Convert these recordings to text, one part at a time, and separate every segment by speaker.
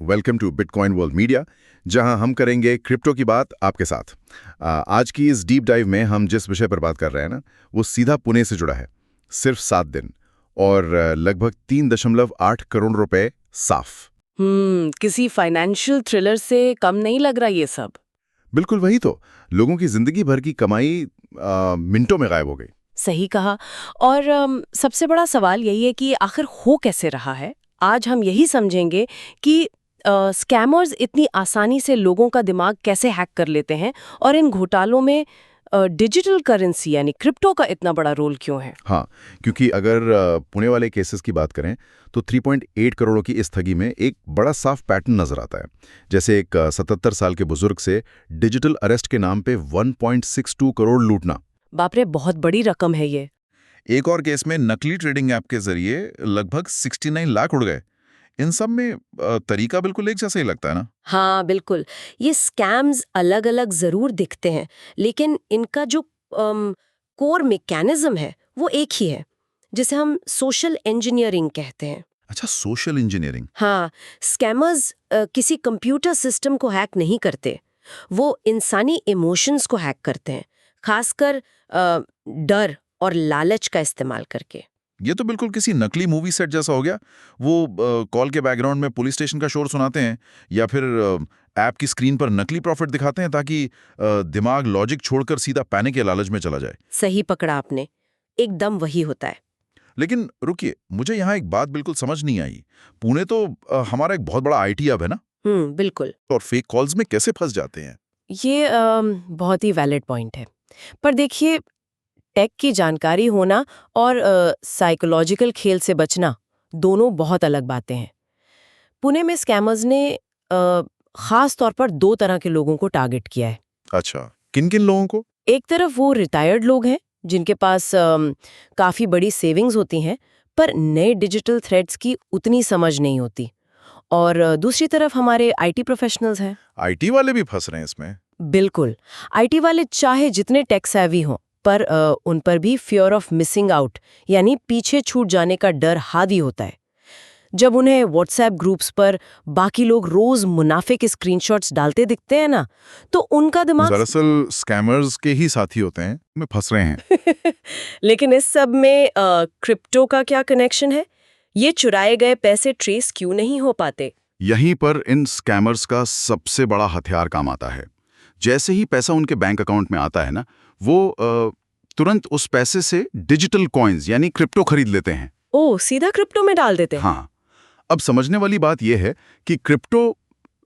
Speaker 1: Welcome to Bitcoin World Media, जहां हम करेंगे क्रिप्टो की बात आपके साथ। आज की इस डीप डाइव में हम जिस विषय पर बात कर रहे हैं ना, वो सीधा पुणे से जुड़ा है। सिर्फ 7 दिन और लगभग 3.8 करोड़ रुपए साफ।
Speaker 2: किसी फाइनेंशियल थ्रिलर से कम नहीं लग रहा ये सब।
Speaker 1: बिल्कुल वही तो, लोगों की जिंदगी भर की कमाई मिनटों में गायब हो गई।
Speaker 2: सही कहा। और सबसे बड़ा सवाल यही है कि आखिर हो कैसे रहा है। आज हम यही समझेंगे कि स्कैमर्स इतनी आसानी से लोगों का दिमाग कैसे हैक कर लेते हैं और इन घोटालों में डिजिटल करेंसी यानी क्रिप्टो का इतना बड़ा रोल क्यों है।
Speaker 1: हाँ, क्योंकि अगर पुणे वाले केसेस की बात करें तो 3.8 करोड़ की इस ठगी में एक बड़ा साफ पैटर्न नजर आता है। जैसे एक 77 साल के बुजुर्ग से डिजिटल अरेस्ट के नाम पे 1.62 करोड़ लूटना।
Speaker 2: बाप रे, बहुत बड़ी रकम है ये।
Speaker 3: एक और केस में नकली ट्रेडिंग ऐप के जरिए लगभग 69 लाख उड़ गए। इन सब में तरीका बिल्कुल एक जैसा ही लगता है ना।
Speaker 4: हाँ बिल्कुल, ये स्कैम्स अलग अलग जरूर दिखते हैं, लेकिन इनका जो कोर मैकेनिज्म है वो एक ही है, जिसे हम सोशल इंजीनियरिंग कहते हैं।
Speaker 3: अच्छा, सोशल इंजीनियरिंग।
Speaker 4: हाँ, स्कैमर्स किसी कंप्यूटर सिस्टम को हैक नहीं करते, वो इंसानी इमोशंस को हैक करते हैं, खासकर डर और लालच का इस्तेमाल करके।
Speaker 3: ये तो बिल्कुल किसी नकली मूवी सेट जैसा हो गया। वो कॉल के बैकग्राउंड में पुलिस स्टेशन का शोर सुनाते हैं या फिर ऐप की स्क्रीन पर नकली प्रॉफिट दिखाते हैं ताकि दिमाग लॉजिक छोड़कर सीधा पैनिक या लालच में चला जाए।
Speaker 4: सही पकड़ा आपने, एकदम वही होता है।
Speaker 3: लेकिन रुकिए, मुझे यहाँ एक बात बिल्कुल समझ नहीं आई। पुणे तो हमारा एक बहुत बड़ा आईटी हब है ना,
Speaker 4: बिल्कुल।
Speaker 3: और फेक कॉल्स में कैसे फंस जाते हैं?
Speaker 2: ये बहुत ही वैलिड पॉइंट है। पर देखिए, टेक की जानकारी होना और साइकोलॉजिकल खेल से बचना दोनों बहुत अलग बातें हैं। पुणे में स्कैमर्स ने खास तौर पर 2 तरह के लोगों को टारगेट किया है।
Speaker 3: अच्छा, किन किन लोगों को?
Speaker 2: एक तरफ वो रिटायर्ड लोग हैं जिनके पास काफी बड़ी सेविंग्स होती हैं, पर नए डिजिटल थ्रेड्स की उतनी समझ नहीं होती। और दूसरी तरफ हमारे आईटी प्रोफेशनल्स हैं।
Speaker 3: आईटी वाले भी फंस रहे हैं इसमें?
Speaker 2: बिल्कुल, आईटी वाले चाहे जितने टेक सेवी हों, पर उन पर भी फियर ऑफ मिसिंग आउट यानी पीछे छूट जाने का डर हावी होता है। जब उन्हें व्हाट्सएप ग्रुप्स पर बाकी लोग रोज मुनाफे के स्क्रीनशॉट्स डालते दिखते हैं ना, तो उनका दिमाग
Speaker 3: दरअसल स्कैमर्स के ही साथी होते हैं, में फंस रहे हैं।
Speaker 2: लेकिन इस सब में क्रिप्टो का क्या कनेक्शन है? ये चुराए गए पैसे ट्रेस क्यों नहीं हो पाते?
Speaker 1: यहीं पर इन स्कैमर्स का सबसे बड़ा हथियार काम आता है। जैसे ही पैसा उनके बैंक अकाउंट में आता है ना, वो तुरंत उस पैसे से डिजिटल कॉइन्स यानी क्रिप्टो खरीद लेते हैं।
Speaker 2: ओह, सीधा क्रिप्टो में डाल देते हैं?
Speaker 1: हाँ, अब समझने वाली बात यह है कि क्रिप्टो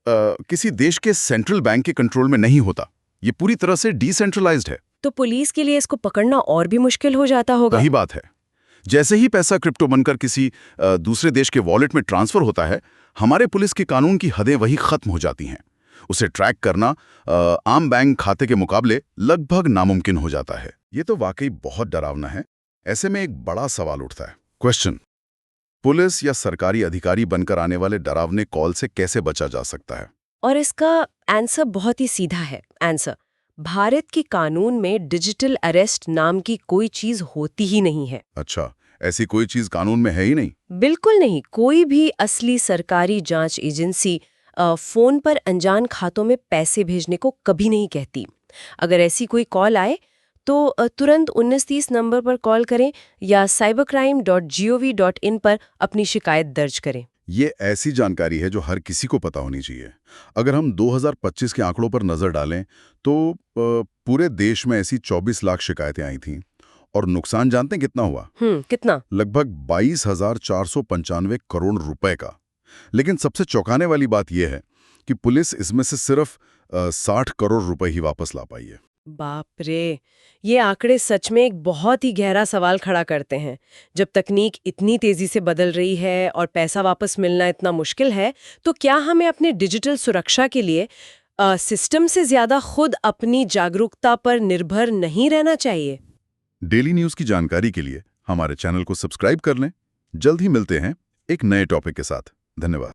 Speaker 1: किसी देश के सेंट्रल बैंक के कंट्रोल में नहीं होता। ये पूरी तरह से डिसेंट्रलाइज्ड है।
Speaker 2: तो पुलिस के लिए इसको पकड़ना और भी मुश्किल हो जाता होगा।
Speaker 1: वही बात है। जैसे ही पैसा क्रिप्टो बनकर किसी दूसरे देश के वॉलेट में ट्रांसफर होता है, हमारे पुलिस के कानून की हदें वही खत्म हो जाती हैं। उसे ट्रैक करना आम बैंक खाते के मुकाबले लगभग नामुमकिन हो जाता है। ये तो वाकई बहुत डरावना है। ऐसे में एक बड़ा सवाल उठता है। क्वेश्चन, पुलिस या सरकारी अधिकारी बनकर आने वाले डरावने कॉल से कैसे बचा जा सकता है?
Speaker 2: और इसका आंसर बहुत ही सीधा है। आंसर, भारत के कानून में डिजिटल अरेस्ट नाम की कोई चीज होती ही नहीं है।
Speaker 1: अच्छा, ऐसी कोई चीज कानून में है ही नहीं?
Speaker 2: बिल्कुल नहीं। कोई भी असली सरकारी जांच एजेंसी फोन पर अनजान खातों में पैसे भेजने को कभी नहीं कहती। अगर ऐसी कोई कॉल आए तो तुरंत 1930 नंबर पर कॉल करें या cybercrime.gov.in पर अपनी शिकायत दर्ज करें।
Speaker 1: ये ऐसी जानकारी है जो हर किसी को पता होनी चाहिए। अगर हम 2025 के आंकड़ों पर नजर डालें तो पूरे देश में ऐसी 24 लाख शिकायतें आई थीं और नुकसान जानते हैं कितना हुआ?
Speaker 2: कितना?
Speaker 1: लगभग 22,495 करोड़ रुपए का। लेकिन सबसे चौंकाने वाली बात यह है कि पुलिस इसमें से सिर्फ 60 करोड़ रुपए ही वापस ला पाई है।
Speaker 2: बाप रे, ये आंकड़े सच में एक बहुत ही गहरा सवाल खड़ा करते हैं। जब तकनीक इतनी तेजी से बदल रही है और पैसा वापस मिलना इतना मुश्किल है, तो क्या हमें अपने डिजिटल सुरक्षा के लिए सिस्टम से ज्यादा खुद अपनी जागरूकता पर निर्भर नहीं रहना चाहिए?
Speaker 1: डेली न्यूज की जानकारी के लिए हमारे चैनल को सब्सक्राइब कर लें। जल्द ही मिलते हैं एक नए टॉपिक के साथ। धन्यवाद।